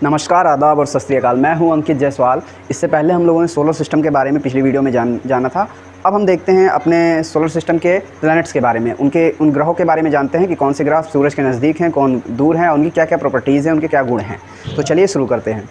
नमस्कार, आदाब और सत श्री अकाल। मैं हूं अंकित जायसवाल। इससे पहले हम लोगों ने सोलर सिस्टम के बारे में पिछली वीडियो में जाना था। अब हम देखते हैं अपने सोलर सिस्टम के प्लैनेट्स के बारे में, उन ग्रहों के बारे में जानते हैं कि कौन से ग्रह सूरज के नज़दीक हैं, कौन दूर हैं, उनकी क्या क्या प्रॉपर्टीज़ हैं, उनके क्या गुण हैं। तो चलिए शुरू करते हैं।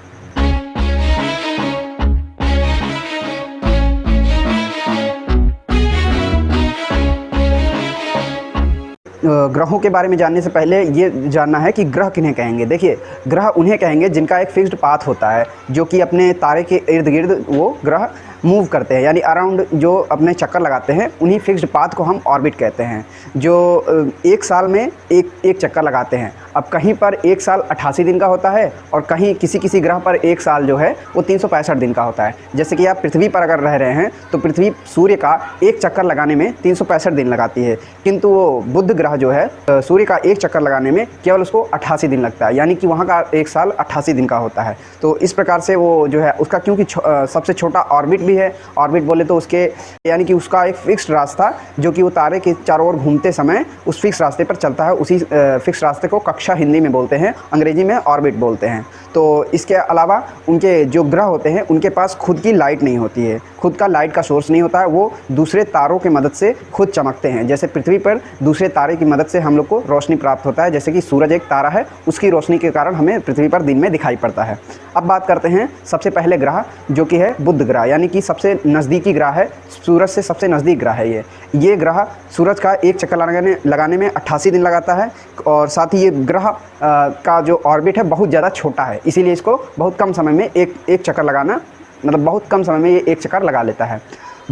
ग्रहों के बारे में जानने से पहले ये जानना है कि ग्रह किन्हें कहेंगे। देखिए, ग्रह उन्हें कहेंगे जिनका एक फिक्स्ड पाथ होता है, जो कि अपने तारे के इर्द गिर्द वो ग्रह मूव करते हैं, यानी अराउंड जो अपने चक्कर लगाते हैं, उन्हीं फिक्स्ड पाथ को हम ऑर्बिट कहते हैं। जो एक साल में एक चक्कर लगाते हैं। अब कहीं पर एक साल 88 दिन का होता है और कहीं किसी ग्रह पर एक साल जो है वो 365 दिन का होता है। जैसे कि आप पृथ्वी पर अगर रह रहे हैं तो पृथ्वी सूर्य का एक चक्कर लगाने में 365 दिन लगाती है, किंतु वो बुध ग्रह जो है सूर्य का एक चक्कर लगाने में केवल उसको 88 दिन लगता है, यानी कि वहाँ का एक साल 88 दिन का होता है। तो इस प्रकार से वो जो है उसका, क्योंकि सबसे छोटा ऑर्बिट भी है। ऑर्बिट बोले तो उसके यानी कि उसका एक फिक्स्ड रास्ता, जो कि वो तारे के चारों ओर घूमते समय उस फिक्स रास्ते पर चलता है, उसी फिक्स रास्ते को कक्षा हिंदी में बोलते हैं, अंग्रेजी में ऑर्बिट बोलते हैं। तो इसके अलावा उनके जो ग्रह होते हैं उनके पास खुद की लाइट नहीं होती है, खुद का लाइट का सोर्स नहीं होता है, वो दूसरे तारों की मदद से खुद चमकते हैं। जैसे पृथ्वी पर दूसरे तारे की मदद से हम लोग को रोशनी प्राप्त होता है, जैसे कि सूरज एक तारा है, उसकी रोशनी के कारण हमें पृथ्वी पर दिन में दिखाई पड़ता है। अब बात करते हैं सबसे पहले ग्रह, जो कि है बुध ग्रह, यानी कि सबसे नज़दीकी ग्रह है, सूरज से सबसे नज़दीक ग्रह है ये ग्रह सूरज का एक चक्कर लगाने में 88 दिन लगाता है, और साथ ही ये ग्रह का जो ऑर्बिट है बहुत ज़्यादा छोटा है, इसीलिए इसको बहुत कम समय में एक चक्कर लगाना, मतलब बहुत कम समय में ये एक चक्कर लगा लेता है।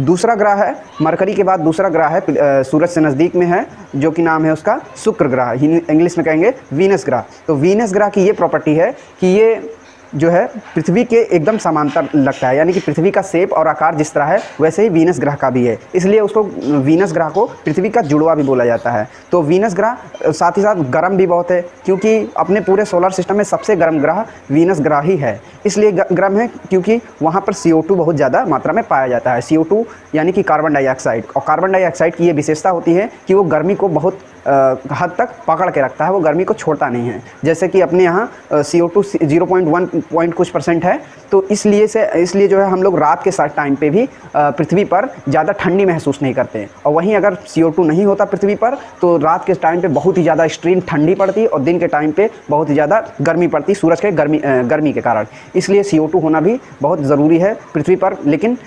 दूसरा ग्रह है मरकरी के बाद दूसरा ग्रह है सूरज से नज़दीक में है, जो कि नाम है उसका शुक्र ग्रह, इंग्लिश में कहेंगे वीनस ग्रह। तो वीनस ग्रह की ये प्रॉपर्टी है कि ये जो है पृथ्वी के एकदम समांतर लगता है, यानी कि पृथ्वी का शेप और आकार जिस तरह है वैसे ही वीनस ग्रह का भी है, इसलिए उसको वीनस ग्रह को पृथ्वी का जुड़वा भी बोला जाता है। तो वीनस ग्रह साथ ही साथ गर्म भी बहुत है, क्योंकि अपने पूरे सोलर सिस्टम में सबसे गर्म ग्रह वीनस ग्रह ही है। इसलिए गर्म है क्योंकि वहाँ पर CO2 बहुत ज़्यादा मात्रा में पाया जाता है। CO2 यानी कि कार्बन डाइऑक्साइड, और कार्बन डाइऑक्साइड की ये विशेषता होती है कि वो गर्मी को बहुत हद तक पकड़ के रखता है, वो गर्मी को छोड़ता नहीं है। जैसे कि अपने यहाँ CO2 0.1 कुछ % है, तो इसलिए जो है हम लोग रात के टाइम पे भी पृथ्वी पर ज़्यादा ठंडी महसूस नहीं करते। और वहीं अगर CO2 नहीं होता पृथ्वी पर तो रात के टाइम पे बहुत ही ज़्यादा एक्सट्रीम ठंडी पड़ती और दिन के टाइम पे बहुत ही ज़्यादा गर्मी पड़ती सूरज के गर्मी के कारण। इसलिए CO2 होना भी बहुत ज़रूरी है पृथ्वी पर, लेकिन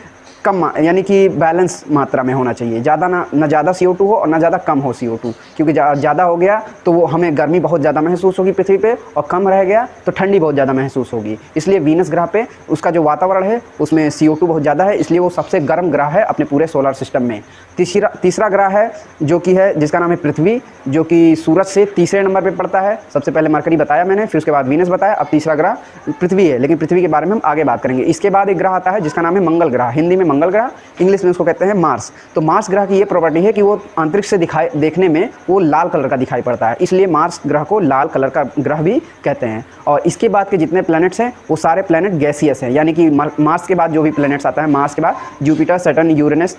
कम, यानी कि बैलेंस मात्रा में होना चाहिए। ज़्यादा ना ज़्यादा CO2 हो और ना ज़्यादा कम हो CO2, क्योंकि ज़्यादा हो गया तो वो हमें गर्मी बहुत ज़्यादा महसूस होगी पृथ्वी पे, और कम रह गया तो ठंडी बहुत ज़्यादा महसूस होगी। इसलिए वीनस ग्रह पे उसका जो वातावरण है उसमें CO2 बहुत ज़्यादा है, इसलिए वो सबसे गर्म ग्रह है अपने पूरे सोलर सिस्टम में। तीसरा ग्रह है जो कि है जिसका नाम है पृथ्वी, जो कि सूरज से तीसरे नंबर पर पड़ता है। सबसे पहले मरकरी बताया मैंने, फिर उसके बाद वीनस बताया, अब तीसरा ग्रह पृथ्वी है, लेकिन पृथ्वी के बारे में हम आगे बात करेंगे। इसके बाद एक ग्रह आता है जिसका नाम है मंगल ग्रह, हिंदी में मंगल ग्रह, इंग्लिश में उसको कहते हैं मार्स। तो मार्स ग्रह की ये प्रॉपर्टी है कि वो अंतरिक्ष से देखने में वो लाल कलर का दिखाई पड़ता है, इसलिए मार्स ग्रह को लाल कलर का ग्रह भी कहते हैं। और इसके बाद के जितने प्लैनेट्स हैं वो सारे प्लैनेट गैसियस हैं, यानी कि मार्स के बाद जो भी प्लैनेट्स आता है, मार्स के बाद जुपिटर, सैटर्न, यूरेनस,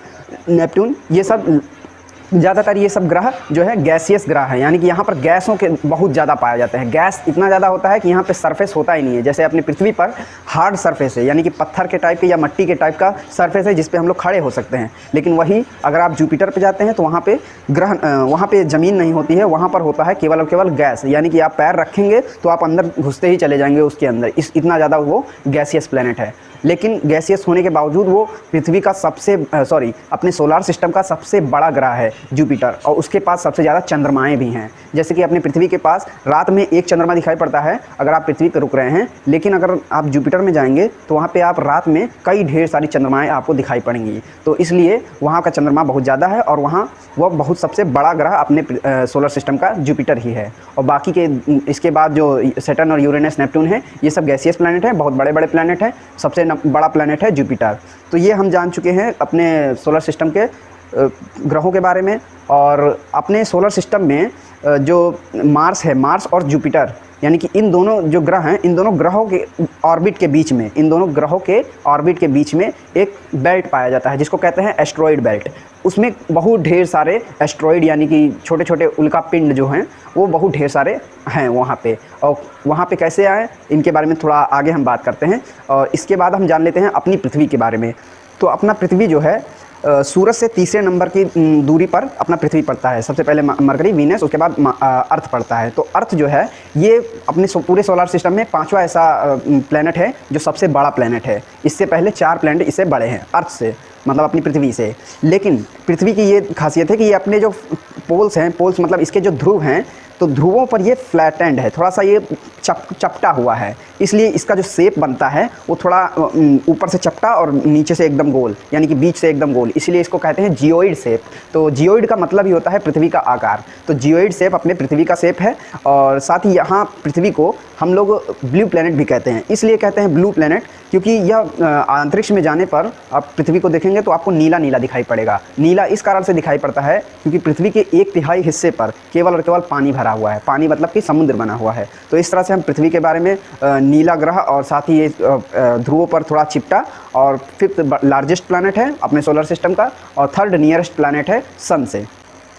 नेपट्टून, ये सब ज़्यादातर ये सब ग्रह जो है गैसियस ग्रह है, यानी कि यहाँ पर गैसों के बहुत ज़्यादा पाया जाता है। गैस इतना ज़्यादा होता है कि यहाँ पे सरफेस होता ही नहीं है। जैसे अपनी पृथ्वी पर हार्ड सरफेस है, यानी कि पत्थर के टाइप के या मट्टी के टाइप का सरफेस है जिस पे हम लोग खड़े हो सकते हैं, लेकिन वही अगर आप जुपिटर पे जाते हैं तो वहाँ पे ज़मीन नहीं होती है, वहाँ पर होता है केवल और केवल गैस, यानी कि आप पैर रखेंगे तो आप अंदर घुसते ही चले जाएंगे उसके अंदर, इतना ज़्यादा वो गैसियस प्लैनेट है। लेकिन गैसियस होने के बावजूद वो पृथ्वी का अपने सोलार सिस्टम का सबसे बड़ा ग्रह है जुपिटर, और उसके पास सबसे ज़्यादा चंद्रमाएँ भी हैं। जैसे कि अपने पृथ्वी के पास रात में एक चंद्रमा दिखाई पड़ता है अगर आप पृथ्वी पर रुक रहे हैं, लेकिन अगर आप जुपिटर में जाएंगे तो वहाँ पे आप रात में कई ढेर सारी चंद्रमाएँ आपको दिखाई पड़ेंगी। तो इसलिए वहाँ का चंद्रमा बहुत ज़्यादा है, और वहाँ वह बहुत सबसे बड़ा ग्रह अपने सोलर सिस्टम का जुपिटर ही है। और बाकी के इसके बाद जो सैटर्न और यूरेनस, नेपट्टून है, ये सब गैसियस प्लैनेट हैं, बहुत बड़े बड़े प्लैनेट हैं। सबसे बड़ा प्लैनेट है जुपिटर। तो ये हम जान चुके हैं अपने सोलर सिस्टम के ग्रहों के बारे में। और अपने सोलर सिस्टम में जो मार्स है, मार्स और जुपिटर यानी कि इन दोनों जो ग्रह हैं, इन दोनों ग्रहों के ऑर्बिट के बीच में, इन दोनों ग्रहों के ऑर्बिट के बीच में एक बेल्ट पाया जाता है जिसको कहते हैं एस्ट्रॉयड बेल्ट। उसमें बहुत ढेर सारे एस्ट्रॉयड यानी कि छोटे छोटे उल्का पिंड जो हैं वो बहुत ढेर सारे हैं वहाँ पे। और वहाँ पे कैसे आए इनके बारे में थोड़ा आगे हम बात करते हैं। और इसके बाद हम जान लेते हैं अपनी पृथ्वी के बारे में। तो अपना पृथ्वी जो है सूरज से तीसरे नंबर की दूरी पर अपना पृथ्वी पड़ता है। सबसे पहले मरकरी, वीनस, उसके बाद अर्थ पड़ता है। तो अर्थ जो है ये अपने पूरे सोलर सिस्टम में 5वां ऐसा प्लैनेट है जो सबसे बड़ा प्लैनेट है। इससे पहले 4 प्लैनेट इससे बड़े हैं अर्थ से, मतलब अपनी पृथ्वी से। लेकिन पृथ्वी की ये खासियत है कि ये अपने जो पोल्स हैं, पोल्स मतलब इसके जो ध्रुव हैं, तो ध्रुवों पर ये फ्लैटेंड है, थोड़ा सा ये चपटा हुआ है। इसलिए इसका जो शेप बनता है वो थोड़ा ऊपर से चपटा और नीचे से एकदम गोल, यानी कि बीच से एकदम गोल, इसलिए इसको कहते हैं जियोइड शेप। तो जियोइड का मतलब ही होता है पृथ्वी का आकार। तो जियोइड शेप अपने पृथ्वी का शेप है। और साथ ही यहाँ पृथ्वी को हम लोग ब्लू प्लैनेट भी कहते हैं। इसलिए कहते हैं ब्लू प्लैनेट क्योंकि यह अंतरिक्ष में जाने पर आप पृथ्वी को देखेंगे तो आपको नीला नीला दिखाई पड़ेगा। नीला इस कारण से दिखाई पड़ता है क्योंकि पृथ्वी के 1/3 हिस्से पर केवल और केवल पानी भरा हुआ है। पानी मतलब कि समुद्र बना हुआ है। तो इस तरह से हम पृथ्वी के बारे में नीला ग्रह और साथ ही ये ध्रुवों पर थोड़ा चिपटा और 5th लार्जेस्ट प्लैनेट है अपने सोलर सिस्टम का और 3rd नियरेस्ट प्लैनेट है सन से।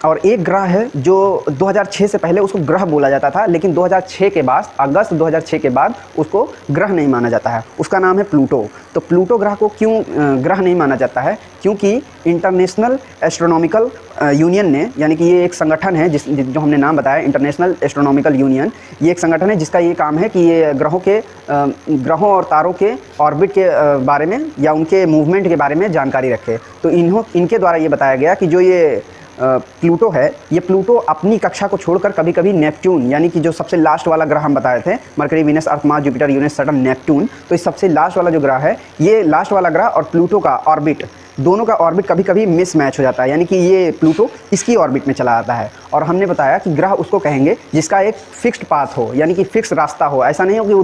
और एक ग्रह है जो 2006 से पहले उसको ग्रह बोला जाता था, लेकिन 2006 के बाद, अगस्त 2006 के बाद उसको ग्रह नहीं माना जाता है। उसका नाम है प्लूटो। तो प्लूटो ग्रह को क्यों ग्रह नहीं माना जाता है? क्योंकि इंटरनेशनल एस्ट्रोनॉमिकल यूनियन ने, यानी कि ये एक संगठन है जो हमने नाम बताया, इंटरनेशनल एस्ट्रोनॉमिकल यूनियन, ये एक संगठन है जिसका ये काम है कि ये ग्रहों और तारों के ऑर्बिट के बारे में या उनके मूवमेंट के बारे में जानकारी रखे। तो इनके द्वारा ये बताया गया कि जो ये प्लूटो है, ये प्लूटो अपनी कक्षा को छोड़कर कभी कभी नेपच्यून, यानी कि जो सबसे लास्ट वाला ग्रह हम बताए थे, Mercury, Venus, Earth, Mars, Jupiter, Uranus, Saturn, Neptune, तो इस सबसे लास्ट वाला जो ग्रह है, ये लास्ट वाला ग्रह और प्लूटो का ऑर्बिट, दोनों का ऑर्बिट कभी कभी मिसमैच हो जाता है, यानी कि ये प्लूटो इसकी ऑर्बिट में चला जाता है। और हमने बताया कि ग्रह उसको कहेंगे जिसका एक फिक्स्ड पाथ हो, यानी कि फिक्स रास्ता हो। ऐसा नहीं हो कि वो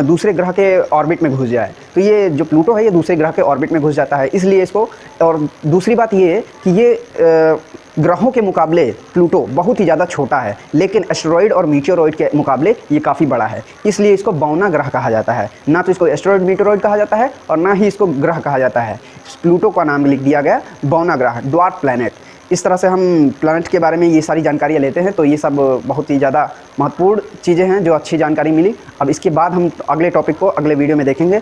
दूसरे ग्रह के ऑर्बिट में घुस जाए। तो ये जो प्लूटो है ये दूसरे ग्रह के ऑर्बिट में घुस जाता है, इसलिए इसको। और दूसरी बात ये है कि ये ग्रहों के मुकाबले प्लूटो बहुत ही ज़्यादा छोटा है, लेकिन एस्टेरॉयड और मीटेओरॉयड के मुकाबले ये काफ़ी बड़ा है, इसलिए इसको बौना ग्रह कहा जाता है। ना तो इसको एस्टेरॉयड मीटेओरॉयड कहा जाता है और ना ही इसको ग्रह कहा जाता है। प्लूटो का नाम लिख दिया गया बौना ग्रह, ड्वार्फ प्लैनेट। इस तरह से हम प्लैनेट के बारे में ये सारी जानकारियाँ लेते हैं। तो ये सब बहुत ही ज़्यादा महत्वपूर्ण चीज़ें हैं जो अच्छी जानकारी मिली। अब इसके बाद हम अगले टॉपिक को अगले वीडियो में देखेंगे।